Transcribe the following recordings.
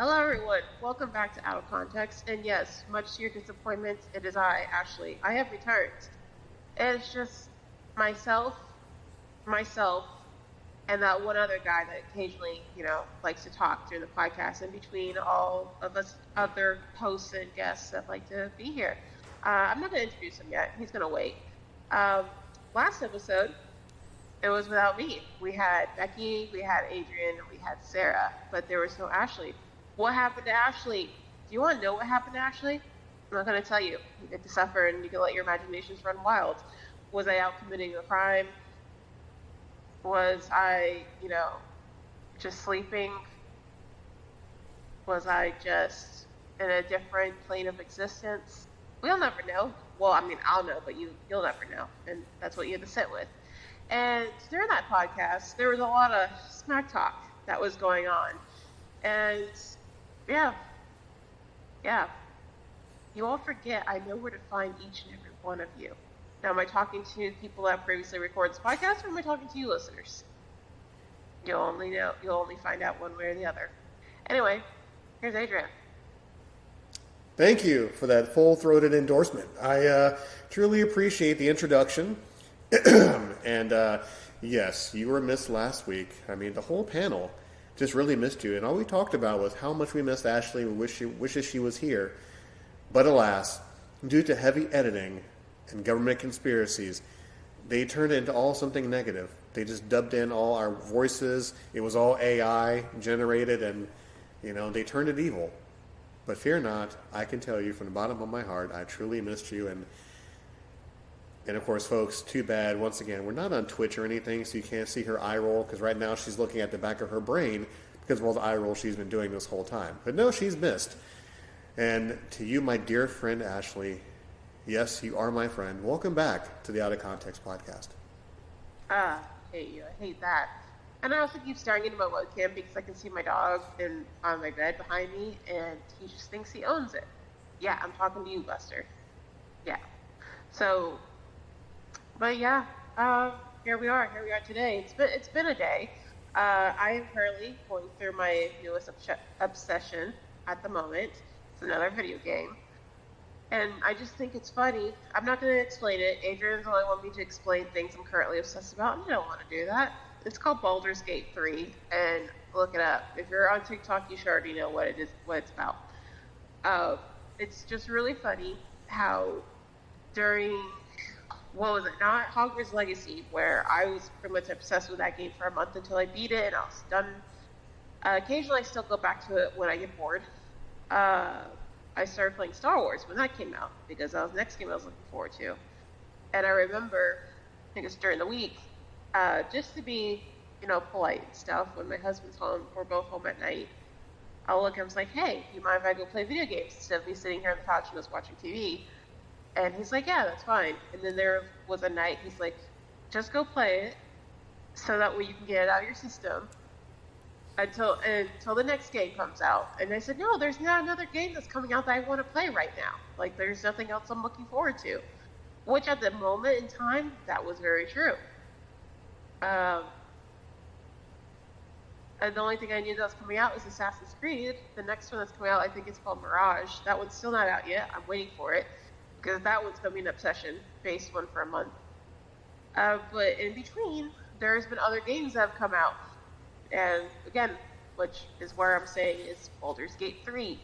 Hello, everyone. Welcome back to Out of Context. And yes, much to your disappointment, it is I, Ashley. I have returned. And it's just myself, and that one other guy that occasionally, likes to talk during the podcast in between all of us other hosts and guests that like to be here. I'm not going to introduce him yet. He's going to wait. Um, Last episode, it was without me. We had Becky, we had Adrian, and we had Sarah, but there was no Ashley. What happened to Ashley? Do you want to know what happened to Ashley? I'm not going to tell you. You get to suffer and you can let your imaginations run wild. Was I out committing a crime? Was I, just sleeping? Was I just in a different plane of existence? We'll never know. Well, I'll know, but you'll never know. And that's what you have to sit with. And during that podcast, there was a lot of smack talk that was going on. And yeah. You all forget I know where to find each and every one of you. Now, am I talking to people that previously recorded this podcast, or am I talking to you listeners? You'll only find out one way or the other. Anyway, here's Adrian. Thank you for that full-throated endorsement. I truly appreciate the introduction. And yes, you were missed last week. The whole panel just really missed you. And all we talked about was how much we missed Ashley and wishes she was here. But alas, due to heavy editing and government conspiracies, they turned it into all something negative. They just dubbed in all our voices. It was all AI generated, and they turned it evil. But fear not, I can tell you from the bottom of my heart, I truly missed you. And of course, folks, too bad. Once again, we're not on Twitch or anything, so you can't see her eye roll, because right now she's looking at the back of her brain because of all the eye roll she's been doing this whole time. But no, she's missed. And to you, my dear friend Ashley, yes, you are my friend. Welcome back to the Out of Context podcast. I hate you. I hate that. And I also keep staring into my webcam because I can see my dog on my bed behind me, and he just thinks he owns it. Yeah, I'm talking to you, Buster. Yeah. So, but yeah, here we are today. It's been a day. I am currently going through my newest obsession at the moment. It's another video game. And I just think it's funny. I'm not going to explain it. Adrian's only want me to explain things I'm currently obsessed about, and I don't want to do that. It's called Baldur's Gate 3, and look it up. If you're on TikTok, you should already know what it's about. It's just really funny how during, what was it, not Hogwarts Legacy, where I was pretty much obsessed with that game for a month until I beat it and I was done. Occasionally I still go back to it when I get bored. I started playing Star Wars when that came out, because that was the next game I was looking forward to. And I remember, I think it was during the week, just to be, polite and stuff, when my husband's home, we're both home at night, I'll look at him and like, hey, you mind if I go play video games instead of me sitting here on the couch and just watching TV? And he's like, yeah, that's fine. And then there was a night, he's like, just go play it, so that way you can get it out of your system until the next game comes out. And I said, no, there's not another game that's coming out that I want to play right now. Like, there's nothing else I'm looking forward to. Which at the moment in time, that was very true. And the only thing I knew that was coming out was Assassin's Creed. The next one that's coming out, I think it's called Mirage. That one's still not out yet. I'm waiting for it, because that one's going to be an obsession-based one for a month. But in between, there's been other games that have come out. And again, which is where I'm saying is Baldur's Gate 3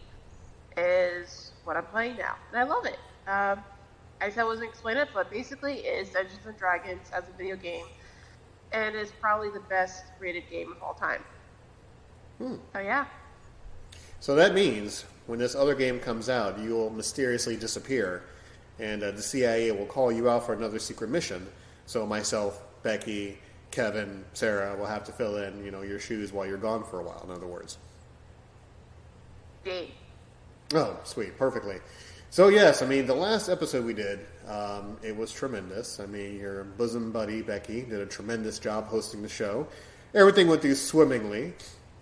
is what I'm playing now. And I love it. I said I wasn't explaining it, but basically it is Dungeons & Dragons as a video game. And is probably the best rated game of all time. So yeah. So that means when this other game comes out, you will mysteriously disappear, and the CIA will call you out for another secret mission. So myself, Becky, Kevin, Sarah will have to fill in, your shoes while you're gone for a while, in other words. Game. Oh, sweet. Perfectly. So yes, the last episode we did, it was tremendous. Your bosom buddy, Becky, did a tremendous job hosting the show. Everything went through swimmingly.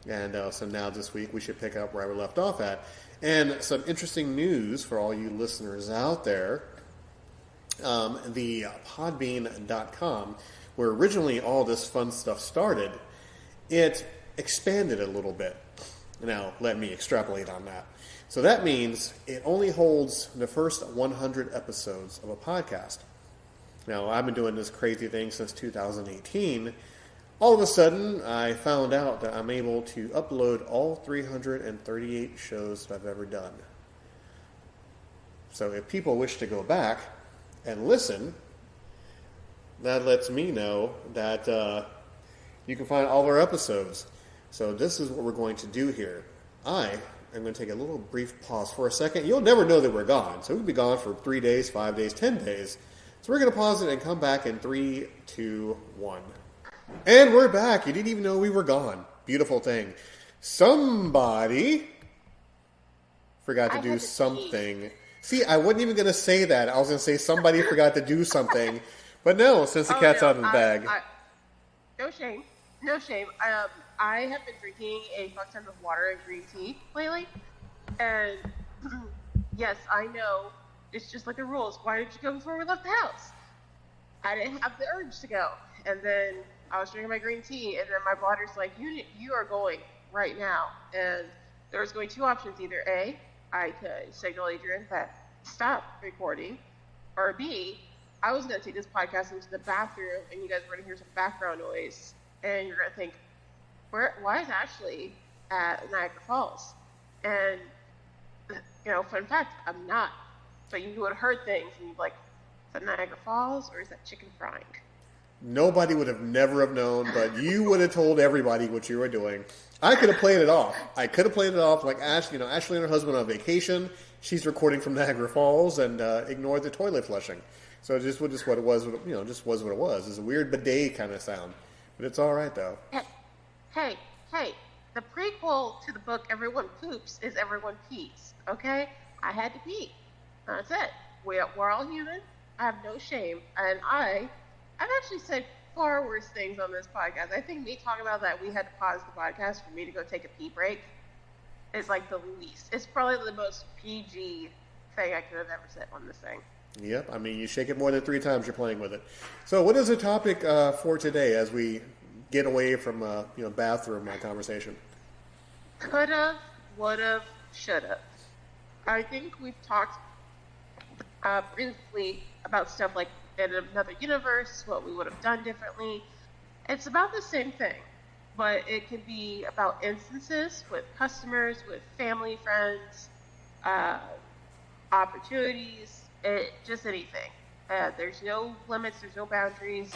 And so now this week we should pick up where I left off at. And some interesting news for all you listeners out there. The podbean.com, where originally all this fun stuff started, it expanded a little bit. Now, let me extrapolate on that. So that means it only holds the first 100 episodes of a podcast. Now, I've been doing this crazy thing since 2018. All of a sudden, I found out that I'm able to upload all 338 shows that I've ever done. So if people wish to go back and listen, that lets me know that you can find all of our episodes. So this is what we're going to do here. I am going to take a little brief pause for a second. You'll never know that we're gone. So we'll be gone for 3 days, 5 days, 10 days. So we're going to pause it and come back in 3, 2, 1. And we're back. You didn't even know we were gone. Beautiful thing. Somebody forgot to do something. See, I wasn't even going to say that. I was going to say somebody forgot to do something. But no, since the cat's out of the bag. No shame. No shame. I have been drinking a fuck ton of water and green tea lately. And yes, I know. It's just like the rules. Why did you go before we left the house? I didn't have the urge to go. And then I was drinking my green tea, and then my body's like, you are going right now. And there was going 2 options. Either A, I could signal Adrian that stop recording, or B, I was going to take this podcast into the bathroom, and you guys were going to hear some background noise, and you're going to think, why is Ashley at Niagara Falls? And, fun fact, I'm not. So you would have heard things, and you'd be like, is that Niagara Falls, or is that chicken frying? Nobody would have never have known, but you would have told everybody what you were doing. I could have played it off. Like Ashley and her husband on vacation. She's recording from Niagara Falls and ignored the toilet flushing. So just what it was. Just was what it was. It's a weird bidet kind of sound, but it's all right though. Hey! The prequel to the book "Everyone Poops" is "Everyone Pees." Okay, I had to pee. That's it. We're all human. I have no shame, and I've actually said far worse things on this podcast. I think me talking about that we had to pause the podcast for me to go take a pee break is like the least. It's probably the most PG thing I could have ever said on this thing. Yep. I mean, you shake it more than 3 times, you're playing with it. So what is the topic for today as we get away from bathroom conversation? Coulda, woulda, shoulda. I think we've talked briefly about stuff like in another universe, what we would have done differently. It's about the same thing, but it could be about instances with customers, with family, friends, opportunities, just anything. There's no limits, there's no boundaries.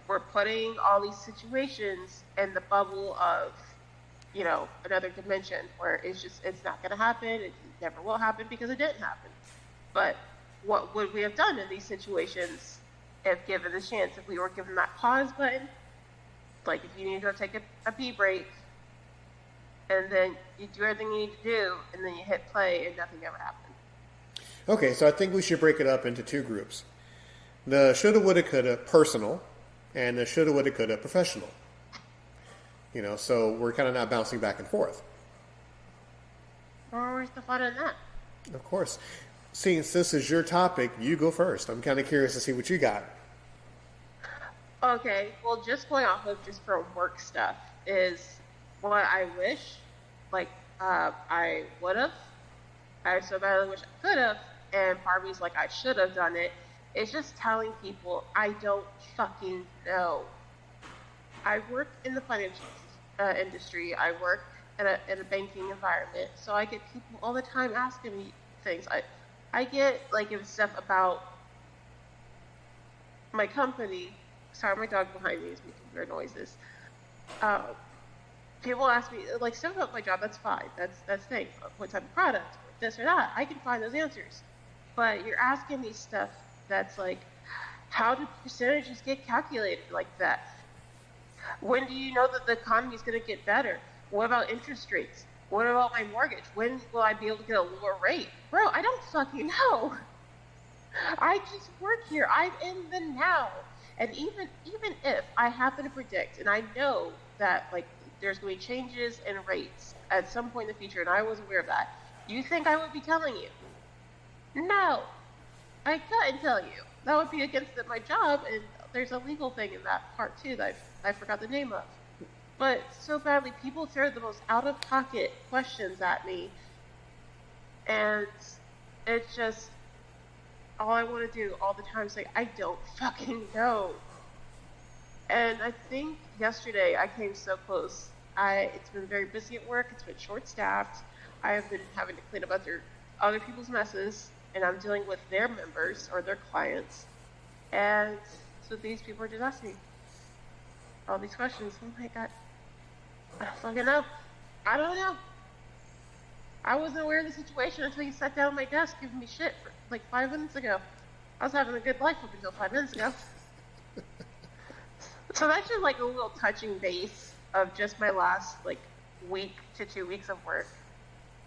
We're putting all these situations in the bubble of, another dimension where it's not going to happen. It never will happen because it didn't happen. But what would we have done in these situations if given the chance, if we were given that pause button? Like if you need to go take a pee break, and then you do everything you need to do, and then you hit play and nothing ever happened. Okay, so I think we should break it up into 2 groups. The shoulda, woulda, coulda personal, and the shoulda, woulda, coulda professional. So we're kind of not bouncing back and forth. Where's the fun in that? Of course. Since this is your topic, you go first. I'm kind of curious to see what you got. Okay, well, just going off of just for work stuff is what I wish, I would have. I so badly wish I could have, and part of me is like, I should have done it. It's just telling people I don't fucking know. I work in the financial industry. I work in a banking environment, so I get people all the time asking me things. I get stuff about my company. Sorry, my dog behind me is making weird noises. People ask me stuff about my job. That's fine. That's things. What type of product, this or that. I can find those answers. But you're asking me stuff that's like, how do percentages get calculated like that? When do you know that the economy is going to get better? What about interest rates? What about my mortgage? When will I be able to get a lower rate? Bro, I don't fucking know. I just work here. I'm in the now. And even if I happen to predict, and I know that there's going to be changes in rates at some point in the future, and I was aware of that, you think I would be telling you? No. I couldn't tell you. That would be against my job, and there's a legal thing in that part too that I forgot the name of. but so badly. People throw the most out of pocket questions at me, and it's just all I want to do all the time is like, I don't fucking know. And I think yesterday I came so close. It's been very busy at work. It's been short staffed. I have been having to clean up other people's messes, and I'm dealing with their members or their clients. And so these people are just asking me all these questions. I'm like, I don't fucking know. I don't know. I wasn't aware of the situation until you sat down at my desk giving me shit for like 5 minutes ago. I was having a good life up until 5 minutes ago. So that's just like a little touching base of just my last like week to 2 weeks of work.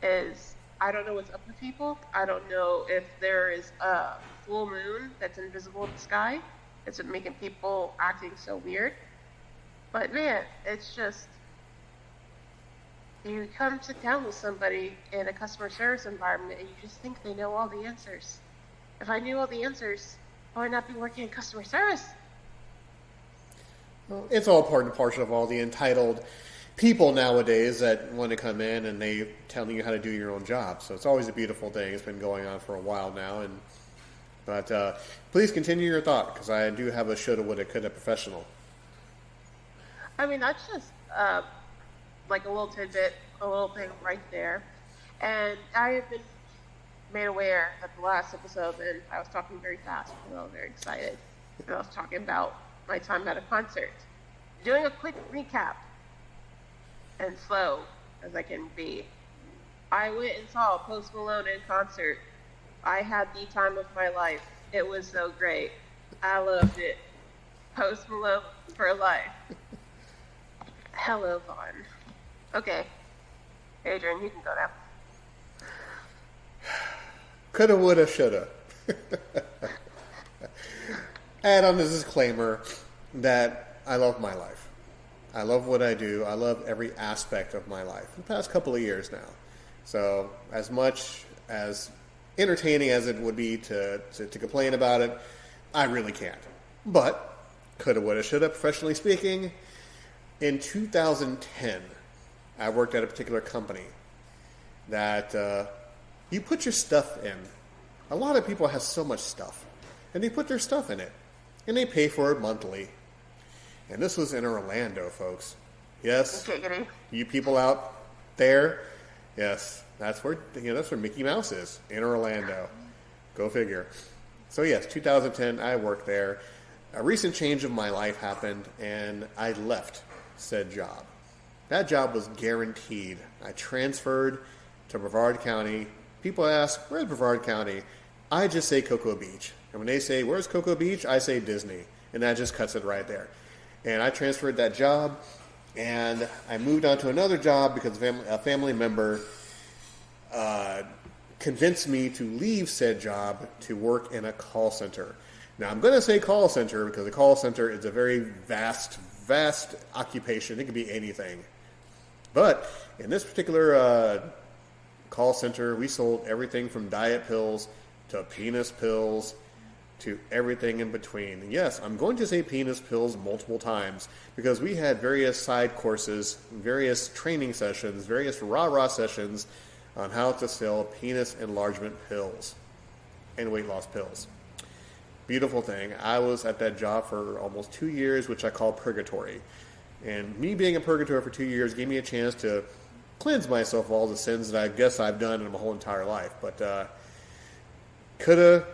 Is I don't know what's up with people. I don't know if there is a full moon that's invisible in the sky. It's making people acting so weird. But man, it's just, you come sit down with somebody in a customer service environment and you just think they know all the answers. If I knew all the answers, I would not be working in customer service. Well, it's all part and parcel of all the entitled people nowadays that want to come in and they telling you how to do your own job. So it's always a beautiful thing. It's been going on for a while now. But please continue your thought, because I do have a shoulda, woulda, coulda professional. I mean, that's just like a little tidbit, a little thing right there. And I have been made aware that the last episode, and I was talking very fast because I was very excited. And I was talking about my time at a concert. Doing a quick recap, and slow as I can be. I went and saw Post Malone in concert. I had the time of my life. It was so great. I loved it. Post Malone for life. Hello, Vaughn. Okay. Adrian, you can go now. Coulda, woulda, shoulda. Add on this disclaimer that I love my life. I love what I do. I love every aspect of my life. The past couple of years now. So as much as entertaining as it would be to complain about it, I really can't. But coulda, woulda, shoulda, professionally speaking, in 2010, I worked at a particular company that you put your stuff in. A lot of people have so much stuff, and they put their stuff in it, and they pay for it monthly. And this was in Orlando, folks. Yes, you people out there, yes, that's where Mickey Mouse is, in Orlando. Go figure. So yes, 2010, I worked there. A recent change of my life happened, and I left said job. That job was guaranteed. I transferred to Brevard County. People ask, where's Brevard County? I just say Cocoa Beach. And when they say, where's Cocoa Beach? I say Disney. And that just cuts it right there. And I transferred that job, and I moved on to another job because a family member convinced me to leave said job to work in a call center. Now, I'm going to say call center because a call center is a very vast occupation. It could be anything. But in this particular call center, we sold everything from diet pills to penis pills to everything in between. And yes, I'm going to say penis pills multiple times because we had various side courses, various training sessions, various rah-rah sessions on how to sell penis enlargement pills and weight loss pills. Beautiful thing. I was at that job for almost 2 years, which I call purgatory. And me being in purgatory for 2 years gave me a chance to cleanse myself of all the sins that I guess I've done in my whole entire life. But coulda,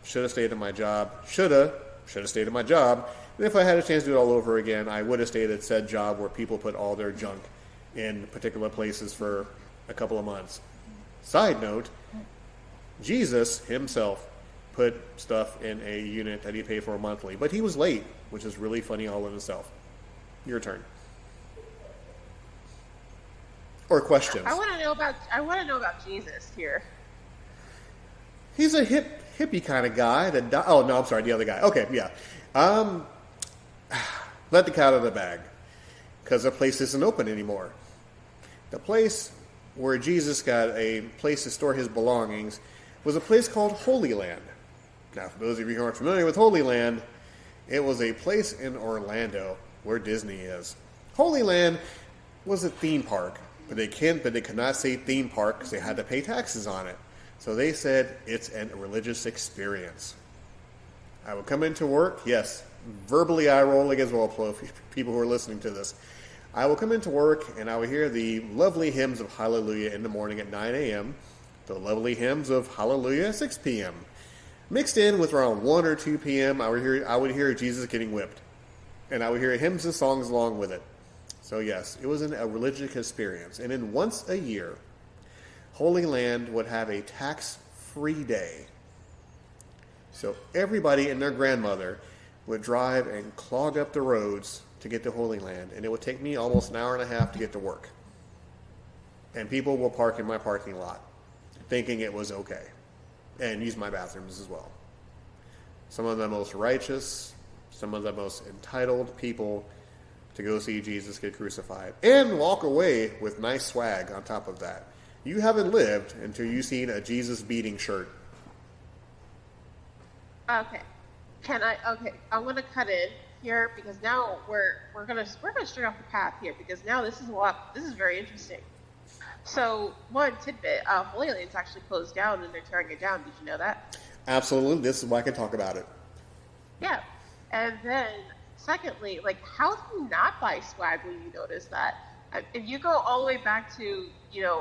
shoulda stayed at my job. Shoulda stayed at my job. And if I had a chance to do it all over again, I would have stayed at said job where people put all their junk in particular places for a couple of months. Side note, Jesus himself put stuff in a unit that he paid for monthly, but he was late, which is really funny all in itself. Your turn. Or questions. I want to know about Jesus here. He's a hippie kind of guy that oh no, I'm sorry, the other guy. Okay, yeah. Let the cat out of the bag, because the place isn't open anymore. The place where Jesus got a place to store his belongings was a place called Holy Land. Now, for those of you who aren't familiar with Holy Land, it was a place in Orlando where Disney is. Holy Land was a theme park, but they could not say theme park because they had to pay taxes on it. So they said it's a religious experience. I would come into work, yes, verbally eye rolling as well, people who are listening to this. I will come into work and I will hear the lovely hymns of Hallelujah in the morning at 9 a.m., the lovely hymns of Hallelujah at 6 p.m. Mixed in with around 1 or 2 p.m., I would hear Jesus getting whipped. And I would hear hymns and songs along with it. So yes, it was a religious experience. And then once a year, Holy Land would have a tax-free day. So everybody and their grandmother would drive and clog up the roads to get to Holy Land. And it would take me almost an hour and a half to get to work. And people will park in my parking lot, thinking it was okay. And use my bathrooms as well. Some of the most righteous, some of the most entitled people to go see Jesus get crucified. And walk away with nice swag on top of that. You haven't lived until you've seen a Jesus beating shirt. Okay. Okay, I'm gonna cut in here because now we're gonna stray off the path here because now this is very interesting. So one tidbit, Holy Land's actually closed down and they're tearing it down. Did you know that? Absolutely. This is why I can talk about it. Yeah. And then secondly, like, how do you not buy swag when you notice that? If you go all the way back to,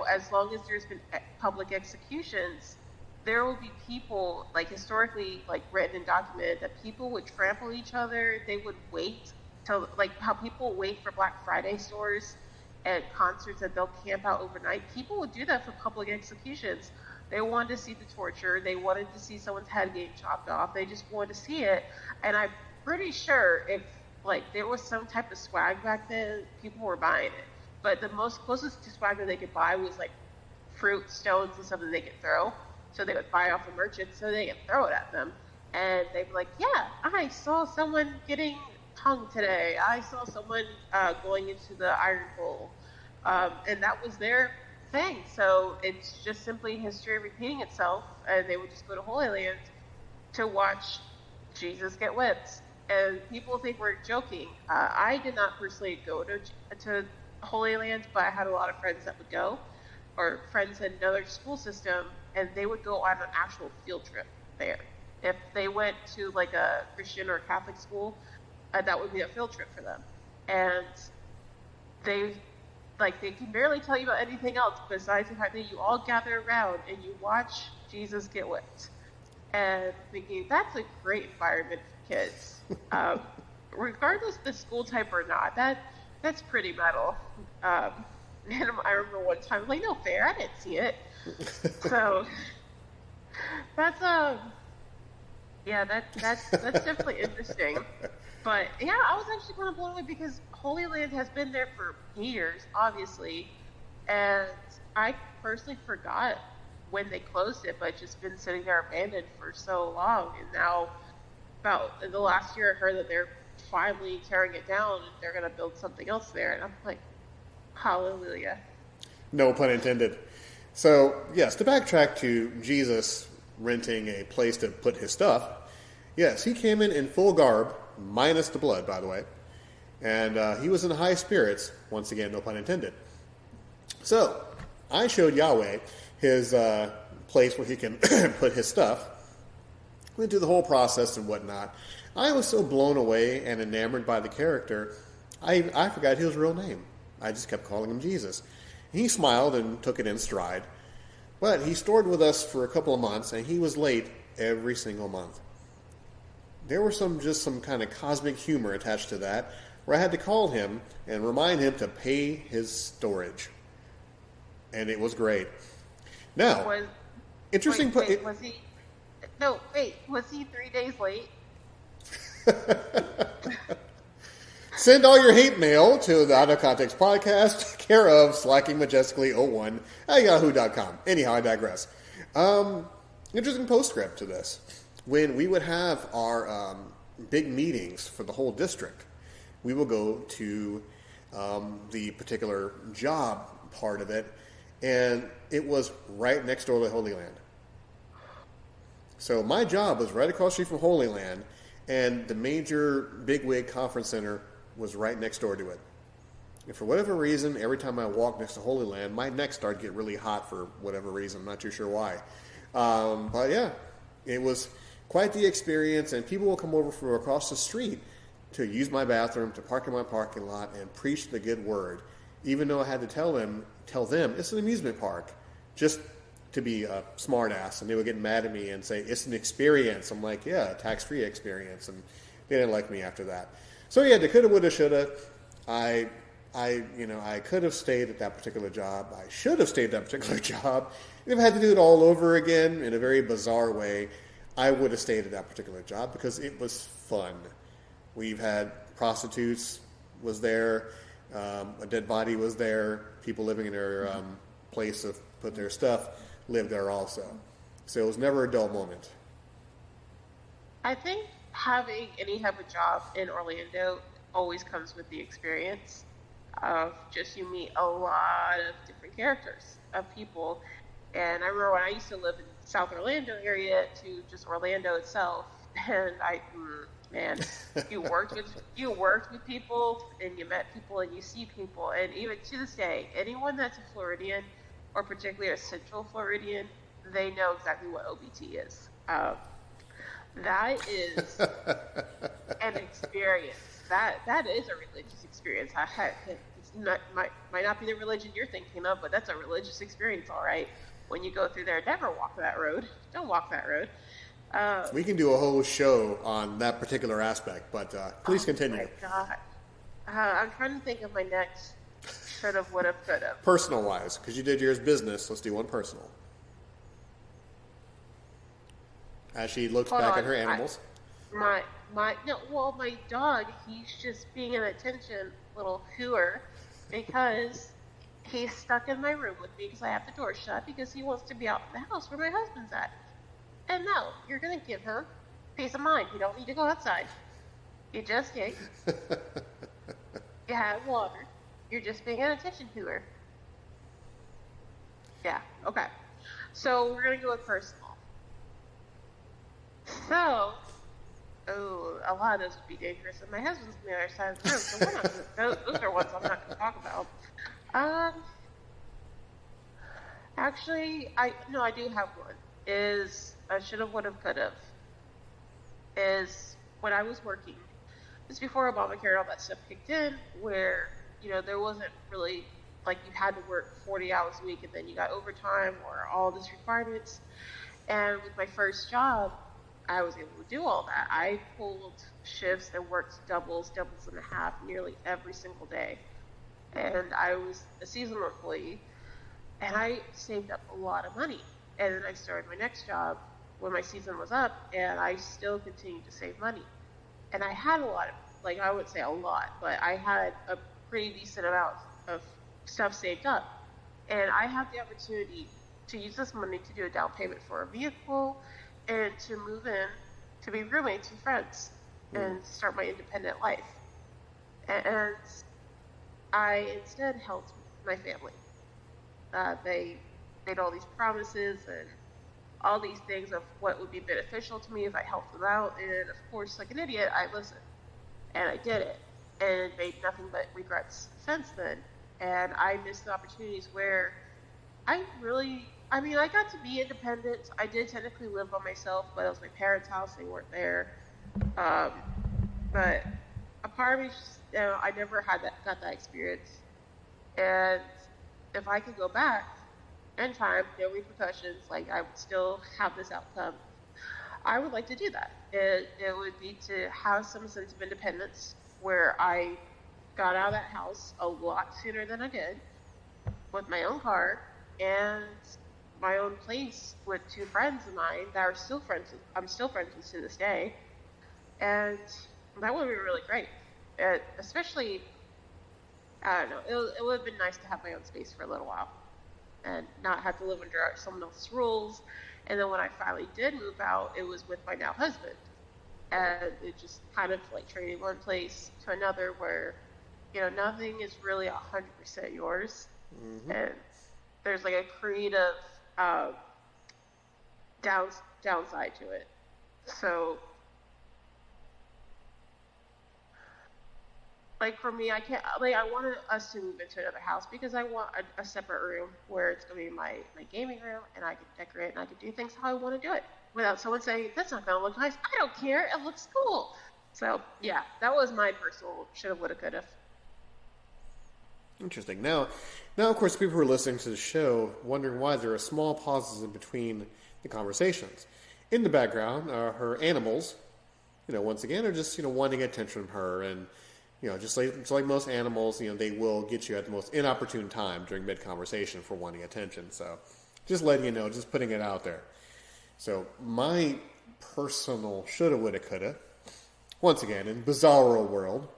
as long as there's been public executions, there will be people, like, historically, like, written and documented that people would trample each other. They would wait till, like, how people wait for Black Friday stores at concerts that they'll camp out overnight. People would do that for public executions. They wanted to see the torture. They wanted to see someone's head getting chopped off. They just wanted to see it. And I'm pretty sure if, like, there was some type of swag back then, people were buying it. But the most closest to swag that they could buy was, like, fruit, stones, and stuff that they could throw. So they would buy off the merchants so they could throw it at them. And they'd be like, yeah, I saw someone getting hung today. I saw someone going into the iron bowl. And that was their thing. So it's just simply history repeating itself. And they would just go to Holy Land to watch Jesus get whipped. And people think we're joking. I did not personally go to Holy Land, but I had a lot of friends that would go, or friends in another school system, and they would go on an actual field trip there. If they went to like a Christian or Catholic school, that would be a field trip for them. And they can barely tell you about anything else besides the fact that you all gather around and you watch Jesus get whipped. And thinking, that's a great environment for kids. Regardless of the school type or not, that's pretty metal. And I remember one time, I was like, no fair, I didn't see it. So that's definitely interesting. But yeah, I was actually kind of blown away because Holy Land has been there for years, obviously, and I personally forgot when they closed it, but it's just been sitting there abandoned for so long. And now, about the last year, I heard that they're finally tearing it down and they're going to build something else there. And I'm like, hallelujah. No pun intended. So, yes, to backtrack to Jesus renting a place to put his stuff, yes, he came in full garb, minus the blood, by the way, and he was in high spirits, once again, no pun intended. So, I showed Yahweh his place where he can put his stuff, went through the whole process and whatnot. I was so blown away and enamored by the character, I forgot his real name. I just kept calling him Jesus. He smiled and took it in stride. But he stored with us for a couple of months, and he was late every single month. There was some kind of cosmic humor attached to that, where I had to call him and remind him to pay his storage. And it was great. Now, interesting... was he... No, wait, was he 3 days late? Send all your hate mail to the Out of Context Podcast, care of slackingmajestically01 at yahoo.com. Anyhow, I digress. Interesting postscript to this. When we would have our big meetings for the whole district, we will go to the particular job part of it, and it was right next door to Holy Land. So my job was right across the street from Holy Land, and the major bigwig conference center was right next door to it. And for whatever reason, every time I walked next to Holy Land, my neck started to get really hot for whatever reason. I'm not too sure why. But yeah, it was quite the experience, and people will come over from across the street to use my bathroom, to park in my parking lot, and preach the good word, even though I had to tell them it's an amusement park, just to be a smart ass, and they would get mad at me and say, it's an experience. I'm like, yeah, a tax-free experience, and they didn't like me after that. So yeah, the coulda, woulda, shoulda. I could have stayed at that particular job. I should have stayed at that particular job. If I had to do it all over again in a very bizarre way, I would have stayed at that particular job because it was fun. We've had prostitutes was there, a dead body was there, people living in their place to put their stuff lived there also. So it was never a dull moment. I think having any type of job in Orlando always comes with the experience of just you meet a lot of different characters of people. And I remember when I used to live in South Orlando area to just Orlando itself, and man, you worked with people, and you met people, and you see people, and even to this day, anyone that's a Floridian, or particularly a Central Floridian, they know exactly what OBT is. That is an experience. That is a religious experience. It's not might not be the religion you're thinking of, but that's a religious experience, all right. When you go through there, never walk that road. Don't walk that road. We can do a whole show on that particular aspect, but please continue. Oh my God. I'm trying to think of my next should have, would have, could have. Personal wise, because you did yours business, let's do one personal. As she looks back at her animals. My dog, he's just being an attention little hooer because he's stuck in my room with me because I have the door shut because he wants to be out in the house where my husband's at. And no, you're going to give him peace of mind. You don't need to go outside. You just ate. You had water. You're just being an attention hooer. Yeah, okay. So we're going to go with personal. So, a lot of those would be dangerous, and my husband's on the other side of the room, so we're not, those are ones I'm not going to talk about. Actually, I do have one. Is I should have, would have, could have. Is when I was working, this before Obamacare and all that stuff kicked in, where there wasn't really like you had to work 40 hours a week and then you got overtime or all these requirements. And with my first job, I was able to do all that. I pulled shifts and worked doubles and a half nearly every single day. And I was a seasonal employee, and I saved up a lot of money. And then I started my next job when my season was up, and I still continued to save money. And I had a lot of, like, I wouldn't say a lot, but I had a pretty decent amount of stuff saved up. And I had the opportunity to use this money to do a down payment for a vehicle and to move in to be roommates with friends and start my independent life. And I instead helped my family. They made all these promises and all these things of what would be beneficial to me if I helped them out. And of course, like an idiot, I listened. And I did it. And made nothing but regrets since then. And I missed the opportunities where I got to be independent. I did technically live by myself, but it was my parents' house. They weren't there. But a part of me, I never got that experience. And if I could go back in time, no repercussions, like I would still have this outcome, I would like to do that. It would be to have some sense of independence where I got out of that house a lot sooner than I did with my own car and my own place with two friends of mine that are still friends. I'm still friends with to this day, and that would be really great. Especially, I don't know. It would have been nice to have my own space for a little while, and not have to live under someone else's rules. And then when I finally did move out, it was with my now husband, and it just kind of like trading one place to another, where nothing is really 100% yours, and there's like a creative downside to it. So Like for me, I can't. Like I wanted us to move into another house because I want a separate room where it's gonna be my gaming room, and I can decorate and I can do things how I want to do it without someone saying that's not gonna look nice. I don't care. It looks cool. So yeah, that was my personal shoulda, woulda, coulda. Interesting. Now, of course, people who are listening to the show wondering why there are small pauses in between the conversations. In the background, her animals, once again, are just wanting attention from her, and just like most animals, they will get you at the most inopportune time during mid conversation for wanting attention. So, just letting you know, just putting it out there. So, my personal shoulda, woulda, coulda, once again, in Bizarro world.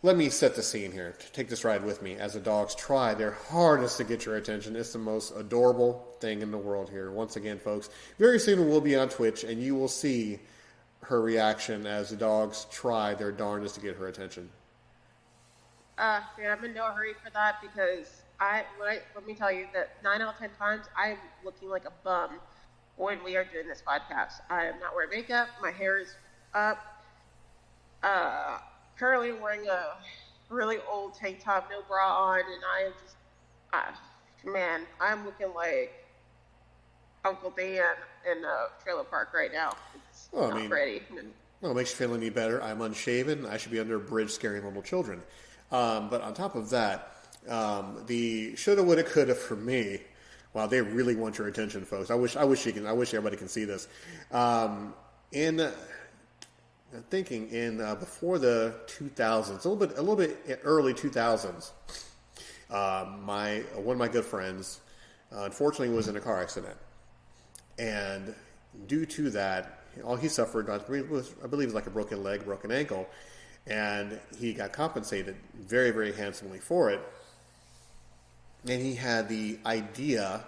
Let me set the scene here. Take this ride with me as the dogs try their hardest to get your attention. It's the most adorable thing in the world here. Once again, folks, very soon we'll be on Twitch, and you will see her reaction as the dogs try their darndest to get her attention. Yeah, I'm in no hurry for that because let me tell you that 9 out of 10 times I'm looking like a bum when we are doing this podcast. I am not wearing makeup. My hair is up. Currently wearing a really old tank top, no bra on, and I am just, man, I'm looking like Uncle Dan in a trailer park right now. It's not ready. Well, it makes you feel any better. I'm unshaven. I should be under a bridge scaring little children. But on top of that, the shoulda, woulda, coulda for me. Wow, they really want your attention, folks. I wish everybody can see this. I'm thinking before the 2000s, a little bit early 2000s. One of my good friends, unfortunately, was in a car accident, and due to that, all he suffered, I believe, was like a broken leg, broken ankle, and he got compensated very, very handsomely for it. And he had the idea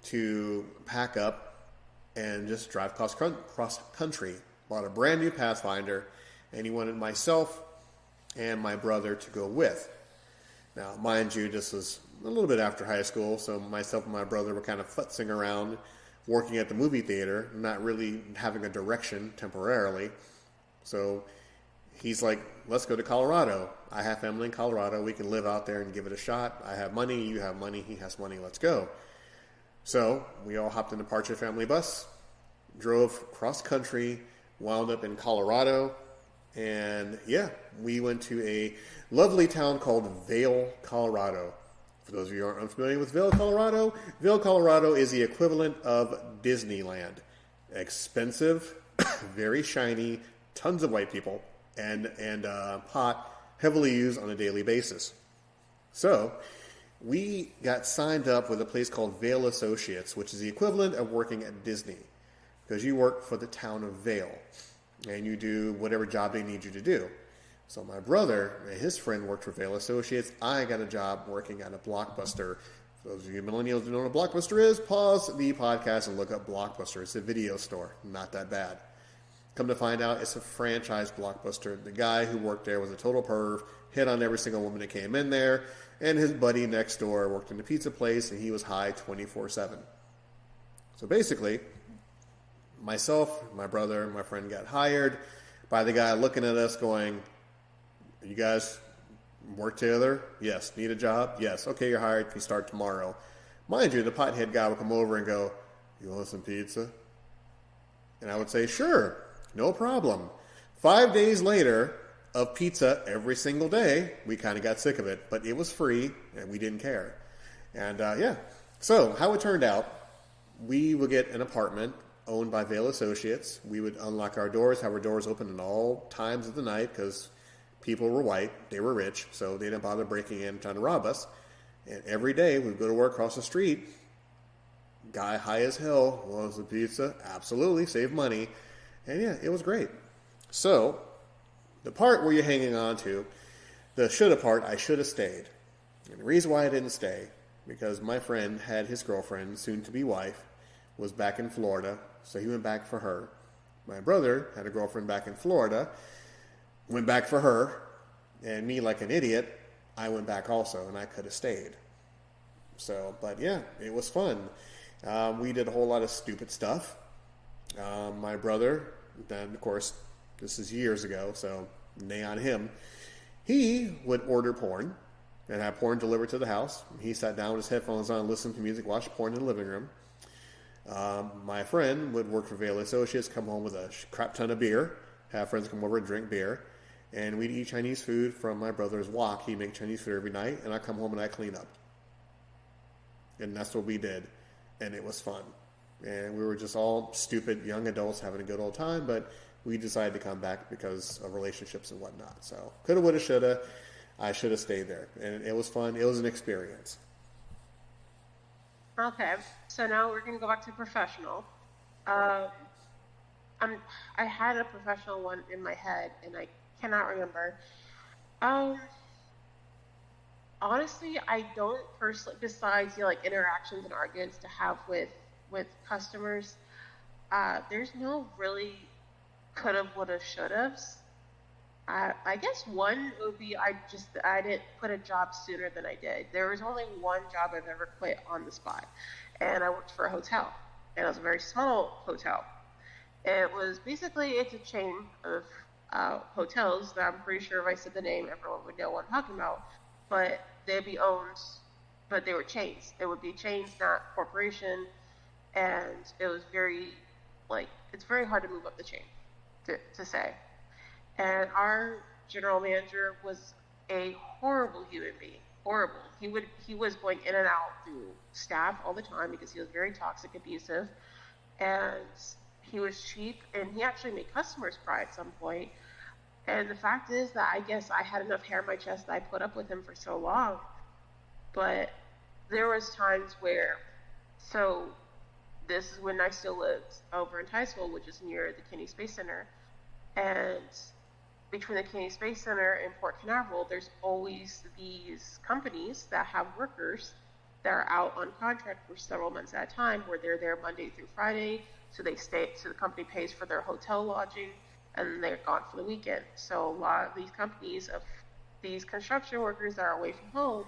to pack up and just drive cross country. Bought a brand new Pathfinder, and he wanted myself and my brother to go with. Now, mind you, this was a little bit after high school, so myself and my brother were kind of futzing around, working at the movie theater, not really having a direction temporarily. So he's like, let's go to Colorado. I have family in Colorado. We can live out there and give it a shot. I have money. You have money. He has money. Let's go. So we all hopped in the Partridge family bus, drove cross country, wound up in Colorado, and yeah, we went to a lovely town called Vail, Colorado. For those of you who aren't unfamiliar with Vail, Colorado is the equivalent of Disneyland. Expensive, very shiny, tons of white people, and pot heavily used on a daily basis. So we got signed up with a place called Vail Associates, which is the equivalent of working at Disney, because you work for the town of Vail, and you do whatever job they need you to do. So my brother and his friend worked for Vail Associates. I got a job working at a Blockbuster. For those of you millennials who don't know what Blockbuster is, pause the podcast and look up Blockbuster. It's a video store. Not that bad. Come to find out, it's a franchise Blockbuster. The guy who worked there was a total perv, hit on every single woman that came in there, and his buddy next door worked in a pizza place, and he was high 24/7. So basically, myself, my brother, and my friend got hired by the guy looking at us going, you guys work together? Yes. Need a job? Yes. Okay, you're hired. You start tomorrow. Mind you, the pothead guy would come over and go, you want some pizza? And I would say, sure, no problem. 5 days later of pizza every single day, we kind of got sick of it, but it was free and we didn't care. And yeah, so how it turned out, we would get an apartment owned by Vail Associates. We would unlock our doors, have our doors open at all times of the night because people were white, they were rich, so they didn't bother breaking in and trying to rob us. And every day we'd go to work across the street, guy high as hell, wants a pizza, absolutely, save money. And yeah, it was great. So, the part where you're hanging on to, the shoulda part, I should have stayed. And the reason why I didn't stay, because my friend had his girlfriend, soon-to-be wife, was back in Florida, so he went back for her. My brother had a girlfriend back in Florida, went back for her, and me, like an idiot, I went back also, and I could have stayed. So, but yeah, it was fun. We did a whole lot of stupid stuff. My brother, then of course, this is years ago, so nay on him. He would order porn and have porn delivered to the house. He sat down with his headphones on, listened to music, watched porn in the living room. My friend would work for Vail Associates, come home with a crap ton of beer, have friends come over and drink beer, and we'd eat Chinese food from my brother's wok. He'd make Chinese food every night, and I'd come home and I'd clean up. And that's what we did, and it was fun. And we were just all stupid young adults having a good old time, but we decided to come back because of relationships and whatnot. So, coulda, woulda, shoulda. I should have stayed there, and it was fun. It was an experience. Okay, so now we're gonna go back to professional. Um, I had a professional one in my head, and I cannot remember. Um, Honestly, I don't personally. Besides, like interactions and arguments to have with customers, there's no really coulda, woulda, shouldas. I guess one would be I didn't put a job sooner than I did. There was only one job I've ever quit on the spot, and I worked for a hotel, and it was a very small hotel. It was basically it's a chain of hotels that I'm pretty sure if I said the name, everyone would know what I'm talking about. But they'd be owned, but they were chains. It would be chains, not corporation, and it was very like it's very hard to move up the chain to say. And our general manager was a horrible human being. Horrible. He was going in and out through staff all the time because he was very toxic, abusive, and he was cheap. And he actually made customers cry at some point. And the fact is that I guess I had enough hair on my chest that I put up with him for so long. But there was times where, so this is when I still lived over in Ticehole, which is near the Kennedy Space Center, and between the Kennedy Space Center and Port Canaveral, there's always these companies that have workers that are out on contract for several months at a time, where they're there Monday through Friday. So they stay. So the company pays for their hotel lodging, and they're gone for the weekend. So a lot of these companies of these construction workers that are away from home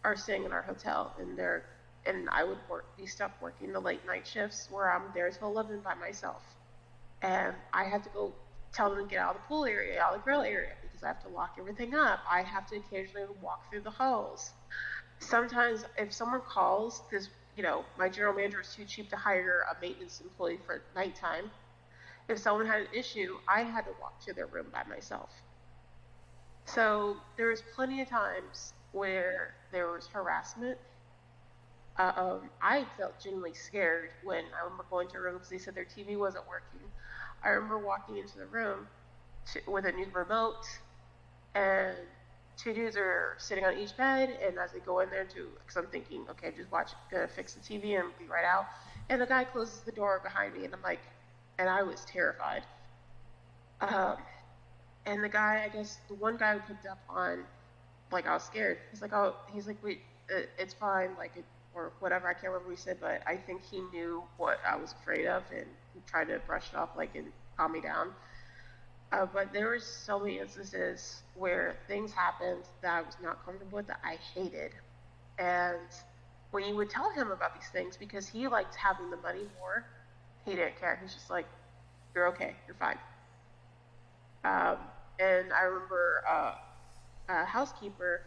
are staying in our hotel, and I would be stuck working the late night shifts where I'm there till 11 by myself, and I had to go tell them to get out of the pool area, out of the grill area, because I have to lock everything up. I have to occasionally walk through the halls. Sometimes if someone calls, because my general manager is too cheap to hire a maintenance employee for nighttime. If someone had an issue, I had to walk to their room by myself. So there was plenty of times where there was harassment. I felt genuinely scared when I remember going to a room because they said their TV wasn't working. I remember walking into the room with a new remote, and two dudes are sitting on each bed, and as they go in there because I'm thinking, okay, just gonna fix the TV and be right out. And the guy closes the door behind me, and I'm like, and I was terrified. Um, and the guy, I guess the one guy who picked up on, like, I was scared. He's like, wait, it's fine, like, or whatever. I can't remember what he said, but I think he knew what I was afraid of, and he tried to brush it off, like, and calm me down. But there were so many instances where things happened that I was not comfortable with that I hated. And when you would tell him about these things, because he liked having the money more, he didn't care. He's just like, you're okay, you're fine. Um, and I remember a housekeeper,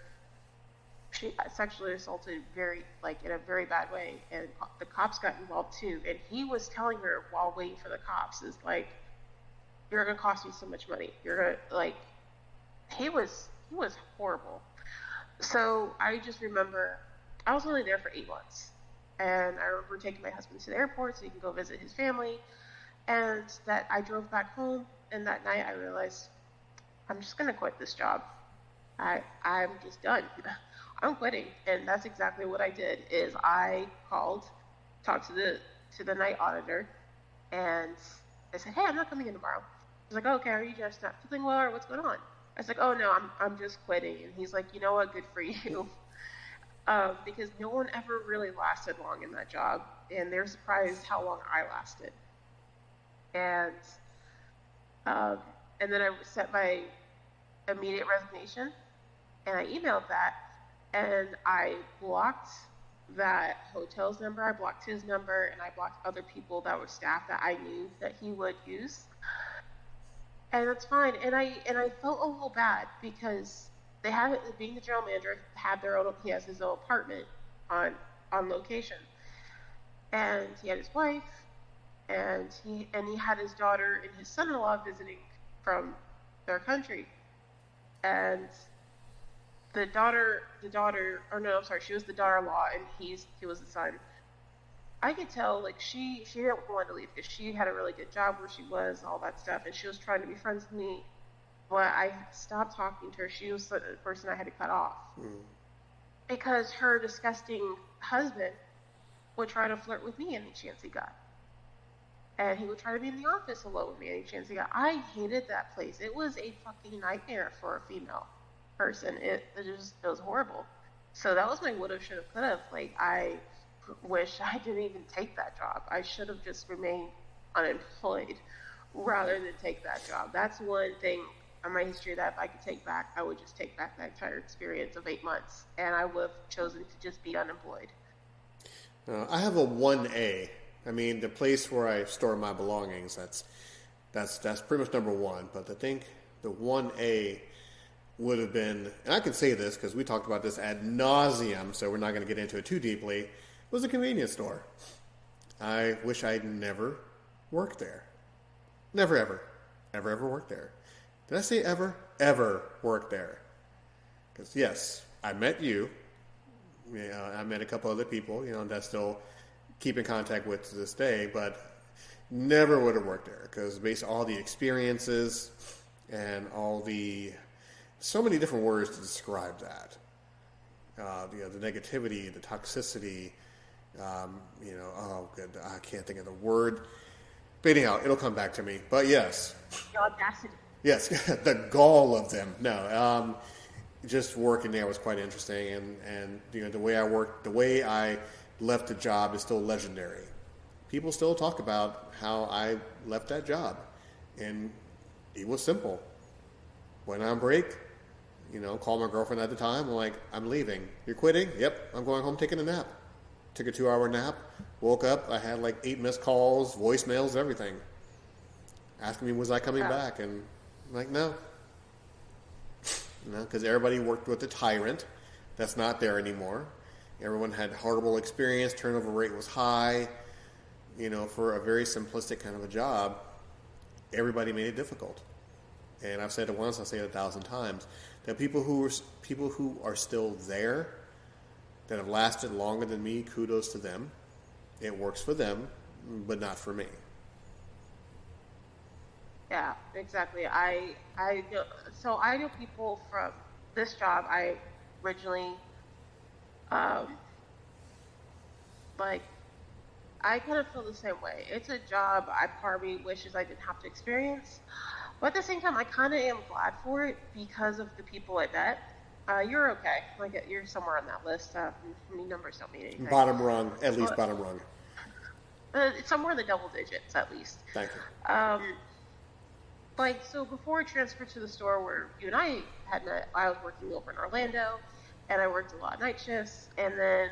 she got sexually assaulted in a very bad way, and the cops got involved too. And he was telling her while waiting for the cops, is like, you're gonna cost me so much money. You're gonna he was horrible. So I just remember I was only there for 8 months, and I remember taking my husband to the airport so he can go visit his family. And that I drove back home, and that night I realized I'm just gonna quit this job. I'm just done. I'm quitting, and that's exactly what I did. Is I called, talked to the night auditor, and I said, hey, I'm not coming in tomorrow. He's like, oh, okay, are you just not feeling well, or what's going on? I was like, oh no, I'm just quitting. And he's like, you know what, good for you. Because no one ever really lasted long in that job, and they're surprised how long I lasted. And um, and then I set my immediate resignation, and I emailed that, and I blocked that hotel's number, I blocked his number, and I blocked other people that were staff that I knew that he would use. And that's fine. And I felt a little bad because they have being the general manager had their own. He has his own apartment on on location, and he had his wife, and he had his daughter and his son-in-law visiting from their country, and the daughter, or no, I'm sorry, she was the daughter-in-law, and he was the son. I could tell, like, she didn't want to leave because she had a really good job where she was, all that stuff, and she was trying to be friends with me. But I stopped talking to her. She was the person I had to cut off because her disgusting husband would try to flirt with me any chance he got, and he would try to be in the office alone with me any chance he got. I hated that place. It was a fucking nightmare for a female person. It was horrible. So that was my would have, should have, could have. Like, I wish I didn't even take that job. I should have just remained unemployed rather than take that job. That's one thing on my history that if I could take back, I would just take back that entire experience of 8 months, and I would have chosen to just be unemployed. I have a 1A. I mean, the place where I store my belongings, that's pretty much number one. But I think the 1A would have been, and I can say this because we talked about this ad nauseum, so we're not going to get into it too deeply, was a convenience store. I wish I'd never worked there. Never, ever worked there. Did I say ever worked there? Because, yes, I met you. I met a couple other people, that I still keep in contact with to this day, but never would have worked there because based on all the experiences and so many different words to describe that. The negativity, the toxicity, oh, good, I can't think of the word. But anyhow, it'll come back to me. But yes. The audacity. Yes, the gall of them. No, just working there was quite interesting, and the way I worked, the way I left the job is still legendary. People still talk about how I left that job, and it was simple. Went on break, called my girlfriend at the time. I'm like, I'm leaving. You're quitting? Yep, I'm going home taking a nap. Took a 2-hour nap. Woke up. I had like 8 missed calls, voicemails, everything. Asking me, was I coming back? And I'm like, no. Because everybody worked with a tyrant. That's not there anymore. Everyone had horrible experience. Turnover rate was high. For a very simplistic kind of a job, everybody made it difficult. And I've said it once, I'll say it 1,000 times, that people who are still there, that have lasted longer than me, kudos to them. It works for them, but not for me. Yeah, exactly. So I know people from this job. I originally, like, I kind of feel the same way. It's a job I part of me wishes I didn't have to experience, but at the same time, I kind of am glad for it because of the people I met. You're okay. Like, you're somewhere on that list. Numbers don't mean anything. Bottom rung, at least bottom rung. It's somewhere in the double digits, at least. Thank you. So before I transferred to the store where you and I had met, I was working over in Orlando, and I worked a lot of night shifts, and then,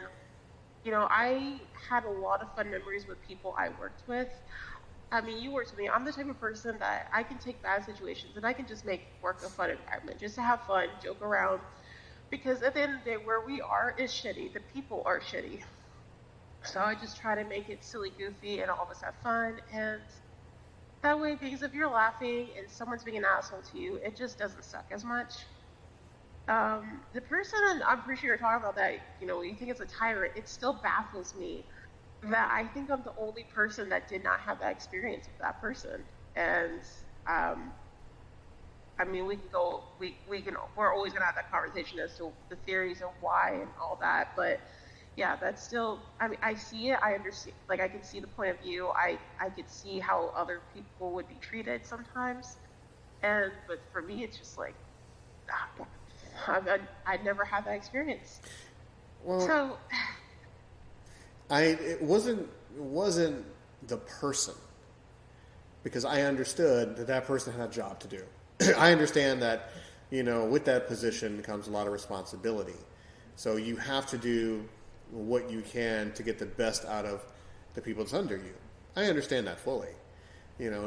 I had a lot of fun memories with people I worked with. I mean, you worked with me. I'm the type of person that I can take bad situations and I can just make work a fun environment, just to have fun, joke around, because at the end of the day, where we are is shitty. The people are shitty. So I just try to make it silly, goofy, and all of us have fun, and that way, because if you're laughing and someone's being an asshole to you, it just doesn't suck as much. The person, I'm pretty sure you're talking about that, you think it's a tyrant, it still baffles me that I think I'm the only person that did not have that experience with that person. And, I mean, we're always going to have that conversation as to the theories of why and all that, but yeah, that's still, I mean, I see it, I understand, like, I can see the point of view, I could see how other people would be treated sometimes, but for me, it's just like, I'd never had that experience. Well, so, it wasn't the person, because I understood that person had a job to do. I understand that, with that position comes a lot of responsibility, so you have to do what you can to get the best out of the people that's under you. I understand that fully.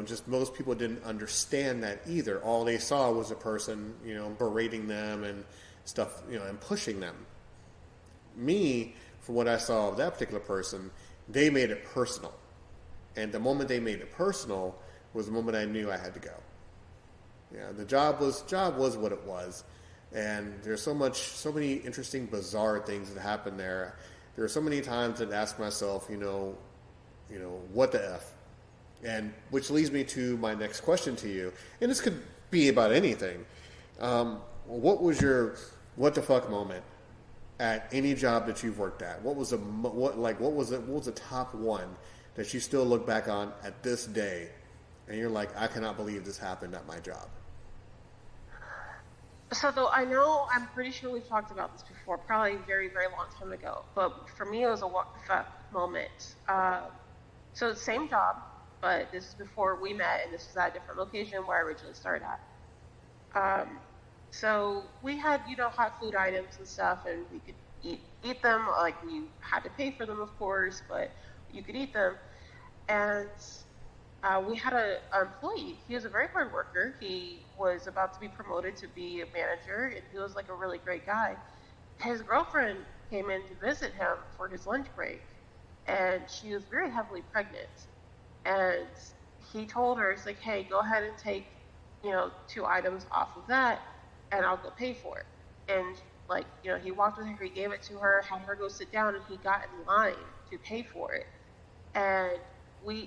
Just most people didn't understand that either. All they saw was a person, berating them and stuff, and pushing them. Me, from what I saw of that particular person, they made it personal. And the moment they made it personal was the moment I knew I had to go. Yeah, the job was what it was. And there's so many interesting, bizarre things that happen there. There are so many times that I ask myself, what the F? And which leads me to my next question to you. And this could be about anything. What was your what the fuck moment at any job that you've worked at? What was the top one that you still look back on at this day, and you're like, I cannot believe this happened at my job? So though I'm pretty sure we've talked about this before, probably a very, very long time ago. But for me, it was a what the fuck moment. So same job, but this is before we met, and this was at a different location where I originally started at. So we had, hot food items and stuff, and we could eat them. Like, you had to pay for them, of course, but you could eat them. And we had an employee. He was a very hard worker. He was about to be promoted to be a manager, and he was like a really great guy. His girlfriend came in to visit him for his lunch break, and she was very heavily pregnant. And he told her, he's like, hey, go ahead and take, 2 items off of that, and I'll go pay for it. And he walked with her, he gave it to her, had her go sit down, and he got in line to pay for it. And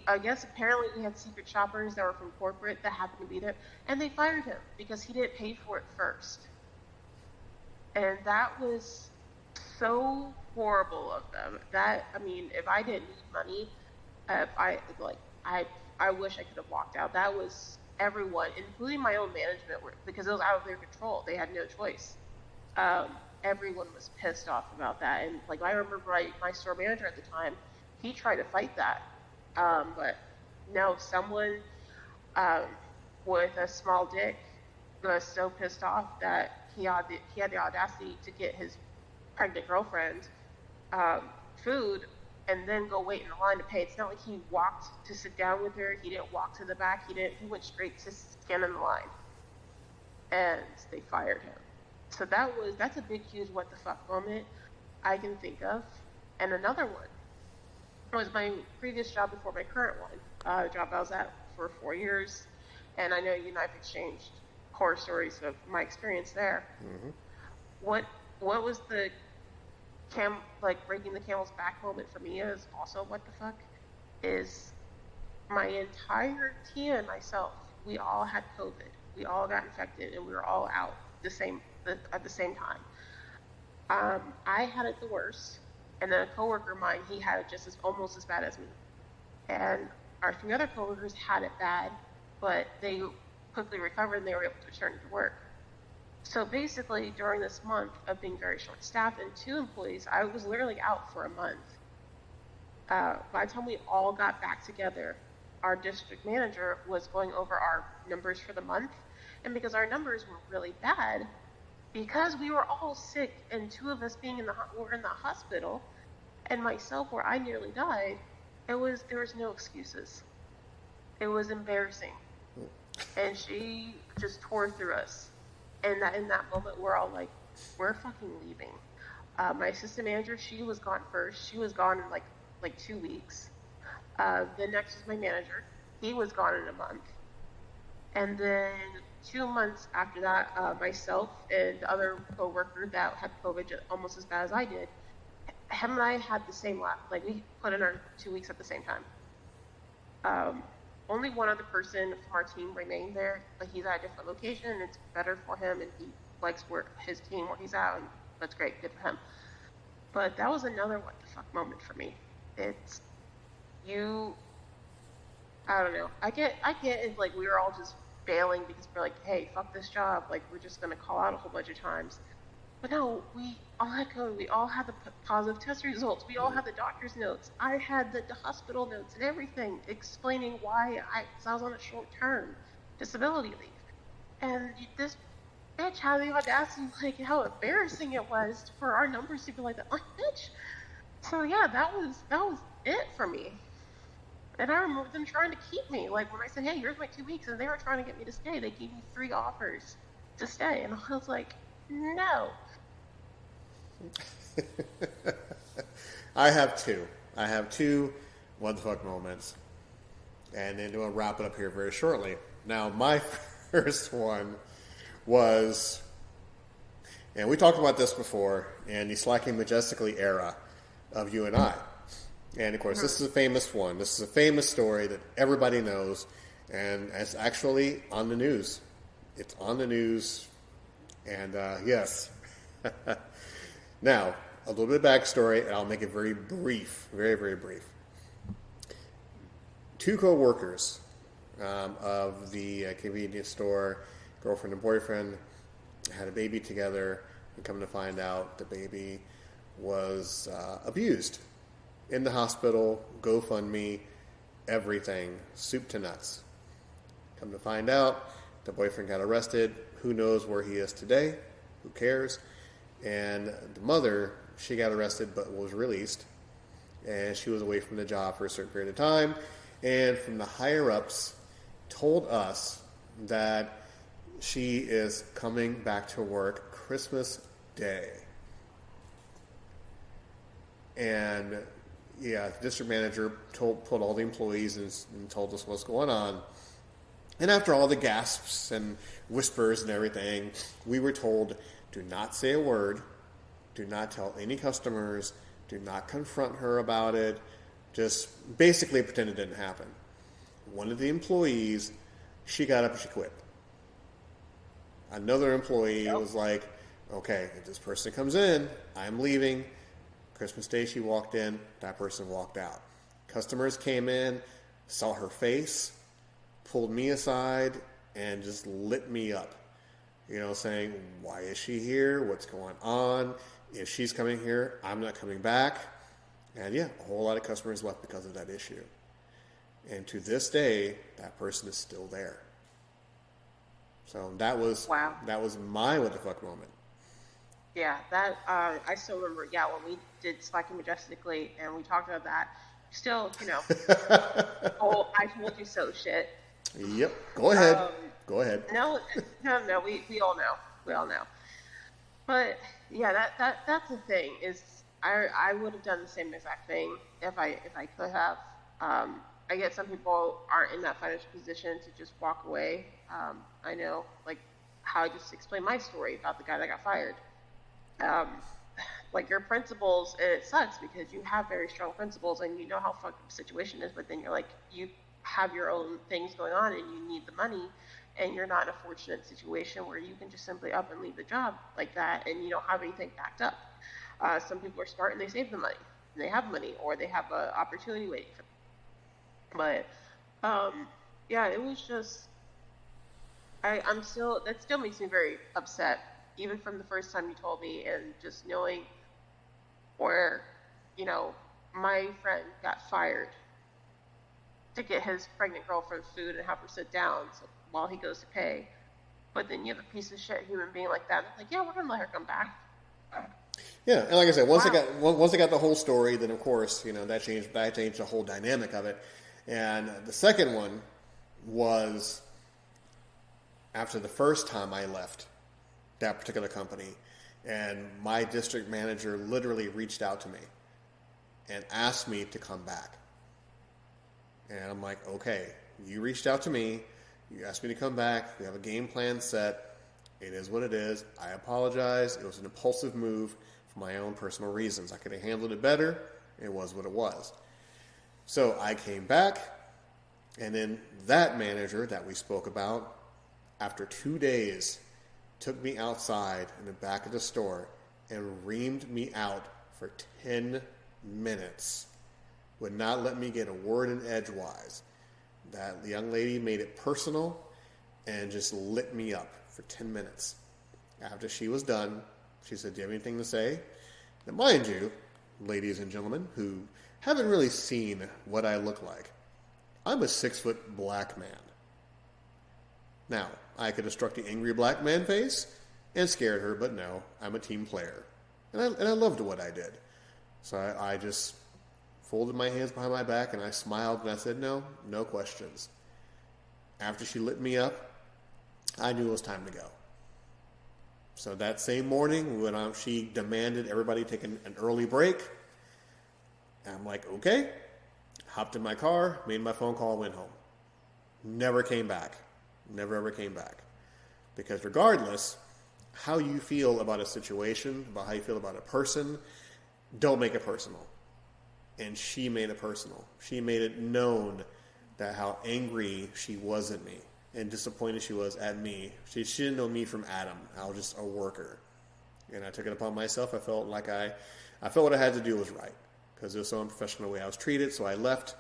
I guess apparently we had secret shoppers that were from corporate that happened to be there, and they fired him because he didn't pay for it first. And that was so horrible of them. If I didn't need money, I wish I could have walked out. That was everyone, including my own management, because it was out of their control. They had no choice. Everyone was pissed off about that. And I remember my store manager at the time, he tried to fight that. But no, someone with a small dick was so pissed off that he had the audacity to get his pregnant girlfriend food and then go wait in the line to pay. It's not like he walked to sit down with her. He didn't walk to the back. He went straight to stand in the line. And they fired him. So that's a big, huge what the fuck moment I can think of. And another one was my previous job before my current one, the job I was at for 4 years. And I know you and I have exchanged horror stories of my experience there. Mm-hmm. What was the breaking the camel's back moment for me is also what the fuck is my entire team and myself. We all had COVID. We all got infected, and we were all out at the same time. I had it the worst, and then a coworker of mine, he had it almost as bad as me. And our 3 other coworkers had it bad, but they quickly recovered and they were able to return to work. So basically, during this month of being very short-staffed and 2 employees, I was literally out for a month. By the time we all got back together, our district manager was going over our numbers for the month. And because our numbers were really bad, because we were all sick and 2 of us were in the hospital, and myself where I nearly died, there was no excuses. It was embarrassing. And she just tore through us. And in that moment, we're all like, we're fucking leaving. My assistant manager, she was gone first. She was gone in like 2 weeks. The next was my manager. He was gone in a month. And then 2 months after that, myself and the other coworker that had COVID just almost as bad as I did, him and I had the same lap. We put in our 2 weeks at the same time. Only one other person from our team remained there, but he's at a different location, and it's better for him, and he likes his team where he's at, and that's great, good for him. But that was another what the fuck moment for me. It's I don't know. I get it, we were all just bailing because we're like, hey, fuck this job, we're just gonna call out a whole bunch of times. But no, we all had COVID. We all had the positive test results. We all had the doctor's notes. I had the hospital notes and everything explaining why I was on a short-term disability leave. And this bitch had the audacity, how embarrassing it was for our numbers to be like that. Bitch. So yeah, that was it for me. And I remember them trying to keep me. When I said, hey, here's my 2 weeks, and they were trying to get me to stay. They gave me 3 offers to stay. And I was like, no. I have two. I have two what the fuck moments. And then we'll wrap it up here very shortly. Now, my first one was, and we talked about this before, in the Slacking Majestically era of you and I. And of course, this is a famous one. This is a famous story that everybody knows, and it's actually on the news. It's on the news, and yes. Now, a little bit of backstory, and I'll make it very brief, very, very brief. Two co-workers of the convenience store, girlfriend and boyfriend, had a baby together, and come to find out the baby was abused in the hospital, GoFundMe, everything, soup to nuts. Come to find out, the boyfriend got arrested. Who knows where he is today? Who cares? And the mother, she got arrested but was released, and she was away from the job for a certain period of time. And from the higher-ups told us that she is coming back to work Christmas Day. And yeah, the district manager pulled all the employees and told us what's going on. And after all the gasps and whispers and everything, we were told, do not say a word, do not tell any customers, do not confront her about it, just basically pretend it didn't happen. One of the employees, she got up and she quit. Another employee was like, okay, if this person comes in, I'm leaving. Christmas Day she walked in, that person walked out. Customers came in, saw her face, pulled me aside, and just lit me up. You know, saying, why is she here? What's going on? If she's coming here, I'm not coming back. And yeah, a whole lot of customers left because of that issue. And to this day, that person is still there. So that was my what the fuck moment. Yeah, that I still remember. Yeah, when we did Slacking Majestically and we talked about that, still, you know, oh, I told you so shit. Yep. Go ahead. Go ahead. No. We all know. We all know. But yeah, that's the thing is, I would have done the same exact thing if I could have. I get some people aren't in that financial position to just walk away. I know, like how I just explained my story about the guy that got fired. Like your principles, and it sucks because you have very strong principles and you know how fucked the situation is, but then you're like, you have your own things going on and you need the money, and you're not in a fortunate situation where you can just simply up and leave the job like that and you don't have anything backed up. Some people are smart and they save the money and they have money, or they have an opportunity waiting for them. But yeah, it was just I'm still, that still makes me very upset, even from the first time you told me, and just knowing where, you know, my friend got fired to get his pregnant girlfriend food and have her sit down while he goes to pay. But then you have a piece of shit human being like that. Like, yeah, we're gonna let her come back. Yeah, and like I said, once I got the whole story, then of course, you know, that changed the whole dynamic of it. And the second one was after the first time I left that particular company, and my district manager literally reached out to me and asked me to come back. And I'm like, okay, you reached out to me, you asked me to come back, we have a game plan set, it is what it is, I apologize, it was an impulsive move for my own personal reasons. I could have handled it better, it was what it was. So I came back, and then that manager that we spoke about, after 2 days, took me outside in the back of the store and reamed me out for 10 minutes. Would not let me get a word in edgewise. That young lady made it personal and just lit me up for 10 minutes. After she was done, she said, do you have anything to say? Now, mind you, ladies and gentlemen who haven't really seen what I look like, I'm a 6-foot black man. Now, I could have struck the angry black man face and scared her, but no, I'm a team player. And I loved what I did. So I just folded my hands behind my back and I smiled and I said, no questions. After she lit me up, I knew it was time to go. So that same morning, when she demanded everybody take an early break, I'm like, okay. Hopped in my car, made my phone call, went home. Never came back. Never ever came back. Because regardless, how you feel about a situation, about how you feel about a person, don't make it personal. And she made it personal. She made it known that how angry she was at me and disappointed she was at me. She didn't know me from Adam. I was just a worker. And I took it upon myself. I felt like I felt what I had to do was right. Because it was so unprofessional the way I was treated. So I left,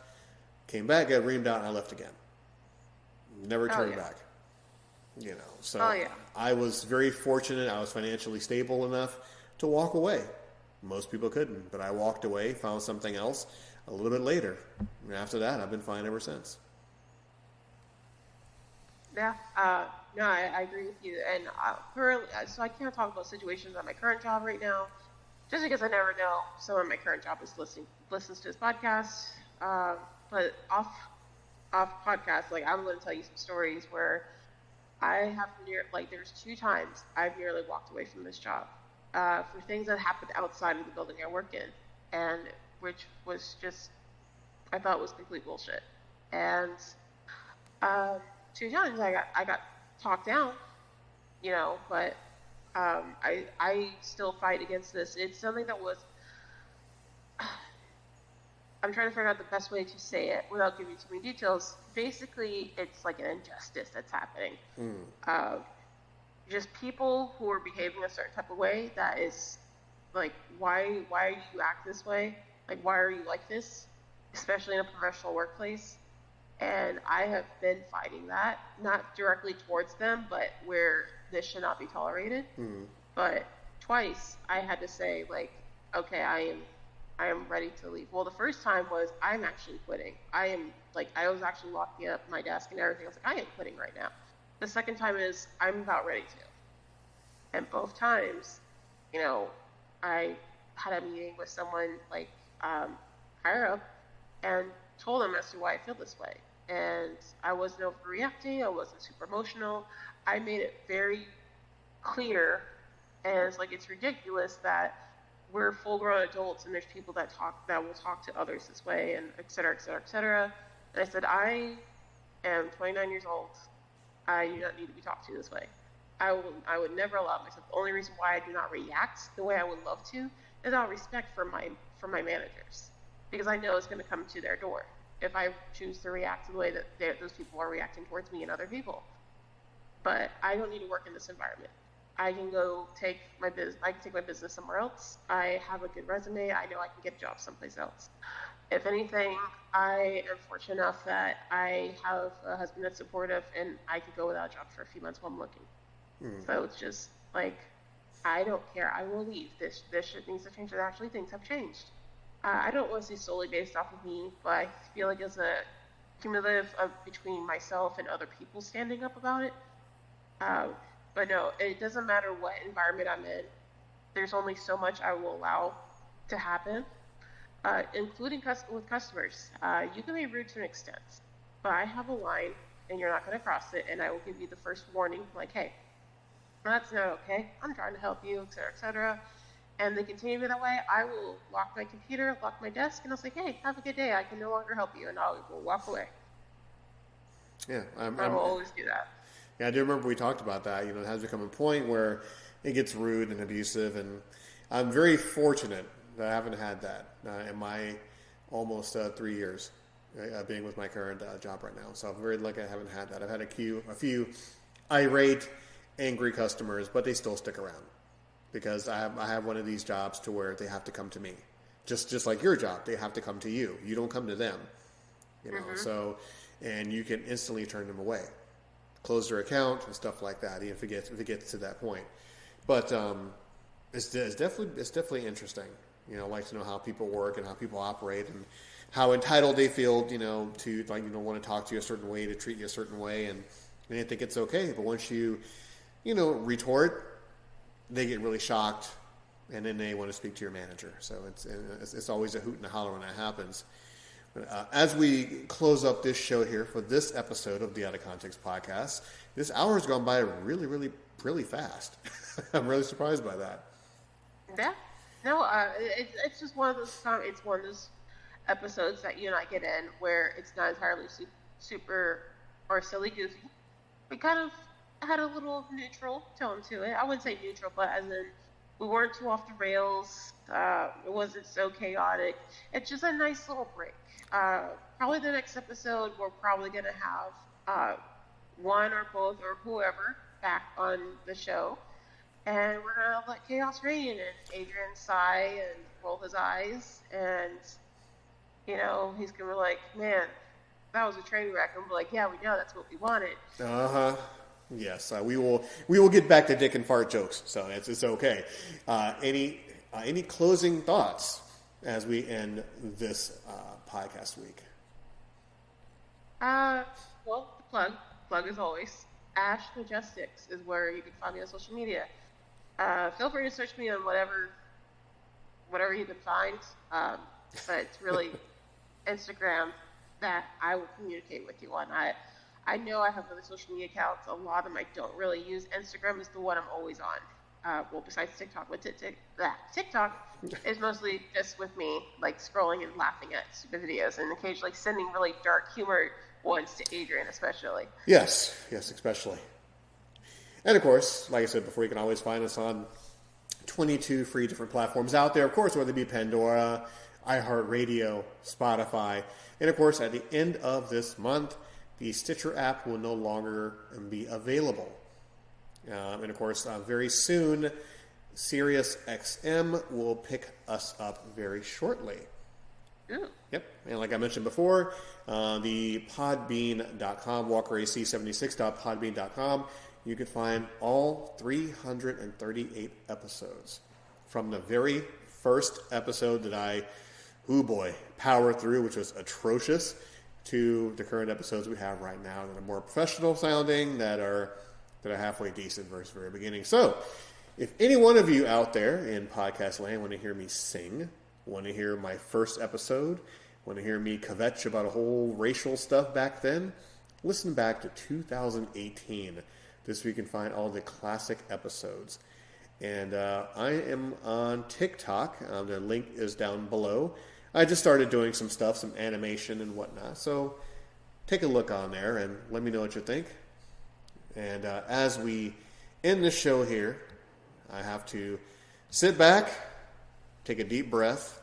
came back, got reamed out, and I left again. Never turned back. So I was very fortunate. I was financially stable enough to walk away. Most people couldn't, but I walked away, found something else a little bit later. And after that, I've been fine ever since. Yeah, no, I agree with you. And so I can't talk about situations at my current job right now, just because I never know someone at my current job is listens to this podcast. But off podcast, like I'm going to tell you some stories where I have there's 2 times I've nearly walked away from this job for things that happened outside of the building I work in, and which was just I thought was complete bullshit. And 2 times I got talked down, but I still fight against this. It's something that was. I'm trying to figure out the best way to say it without giving too many details. Basically, it's like an injustice that's happening. Just people who are behaving a certain type of way that is like, why do you act this way? Like, why are you like this? Especially in a professional workplace. And I have been fighting that, not directly towards them, but where this should not be tolerated. But twice I had to say, like, okay, I am ready to leave. Well, the first time was I'm actually quitting. I was actually locking up my desk and everything. I was like, I am quitting right now. The second time is I'm about ready to. And both times, I had a meeting with someone like higher up and told them as to why I feel this way. And I wasn't overreacting. I wasn't super emotional. I made it very clear, and it's ridiculous that we're full-grown adults and there's people that will talk to others this way, and et cetera, et cetera, et cetera. And I said, I am 29 years old. I do not need to be talked to this way. I would never allow myself. The only reason why I do not react the way I would love to is out of respect for my managers, because I know it's going to come to their door if I choose to react the way that those people are reacting towards me and other people. But I don't need to work in this environment. I can go take my business somewhere else. I have a good resume. I know I can get a job someplace else. If anything, I am fortunate enough that I have a husband that's supportive, and I could go without a job for a few months while I'm looking. So it's just like, I don't care. I will leave. This shit needs to change. And actually, things have changed. I don't want to say solely based off of me, but I feel like it's a cumulative of between myself and other people standing up about it. But no, it doesn't matter what environment I'm in. There's only so much I will allow to happen, including with customers. You can be rude to an extent, but I have a line, and you're not going to cross it, and I will give you the first warning, like, hey, that's not okay. I'm trying to help you, et cetera, et cetera. And they continue that way, I will lock my computer, lock my desk, and I'll say, hey, have a good day. I can no longer help you, and I will walk away. Yeah, I will always do that. Yeah, I do remember we talked about that. It has become a point where it gets rude and abusive, and I'm very fortunate that I haven't had that in my almost 3 years being with my current job right now. So I'm very lucky I haven't had that. I've had a few irate, angry customers, but they still stick around because I have one of these jobs to where they have to come to me, just like your job. They have to come to you. You don't come to them. So, and you can instantly turn them away. Close their account and stuff like that, if it gets to that point. But it's definitely interesting. I like to know how people work and how people operate and how entitled they feel, to want to talk to you a certain way, to treat you a certain way, and they think it's okay. But once you, retort, they get really shocked, and then they want to speak to your manager. So it's always a hoot and a holler when that happens. As we close up this show here for this episode of the Out of Context podcast, this hour has gone by really, really, really fast. I'm really surprised by that. Yeah. No, it's just one of those. It's one of those episodes that you and I get in where it's not entirely super or silly goofy. We kind of had a little neutral tone to it. I wouldn't say neutral, but as in we weren't too off the rails. It wasn't so chaotic. It's just a nice little break. Probably the next episode, we're probably going to have one or both or whoever back on the show. And we're going to let chaos reign and Adrian sigh and roll his eyes. And, you know, he's going to be like, man, that was a train wreck. And we're like, yeah, we know, that's what we wanted. Uh-huh. Yes, we will get back to dick and fart jokes, so it's okay. Any closing thoughts as we end this podcast week? Well, the plug as always. Ash Majestics is where you can find me on social media. Feel free to search me on whatever you can find, but it's really Instagram that I will communicate with you on. I know I have other social media accounts. A lot of them I don't really use. Instagram is the one I'm always on. Well, besides TikTok, but TikTok is mostly just with me, like scrolling and laughing at stupid videos, and occasionally sending really dark humor ones to Adrian, especially. Yes, especially. And of course, like I said before, you can always find us on 22 free different platforms out there. Of course, whether it be Pandora, iHeartRadio, Spotify, and of course, at the end of this month, the Stitcher app will no longer be available. And of course, very soon, Sirius XM will pick us up very shortly. Ooh. Yep. And like I mentioned before, the podbean.com, walkerac76.podbean.com, you can find all 338 episodes from the very first episode that I, powered through, which was atrocious, to the current episodes we have right now that are more professional sounding, that are halfway decent versus very beginning. So, if any one of you out there in podcast land want to hear me sing, want to hear my first episode, want to hear me kvetch about a whole racial stuff back then, listen back to 2018. This week you can find all the classic episodes. And I am on TikTok. The link is down below. I just started doing some stuff, some animation and whatnot. So take a look on there and let me know what you think. And as we end the show here, I have to sit back, take a deep breath,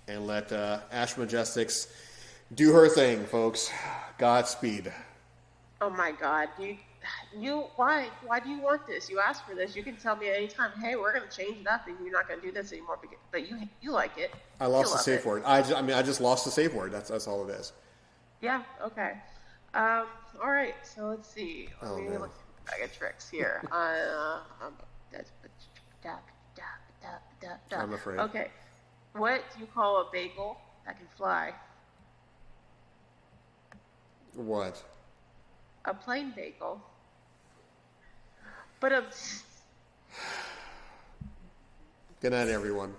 and let Ash Majestics do her thing, folks. Godspeed. Oh my God, why do you want this? You asked for this. You can tell me anytime, hey, we're going to change it up and you're not going to do this anymore, but you like it. I lost the safe word. I just lost the safe word. That's all it is. Yeah, okay. All right, so let's see. Let me look at the bag of tricks here. I'm afraid. Okay. What do you call a bagel that can fly? What? A plain bagel. But Good night, everyone.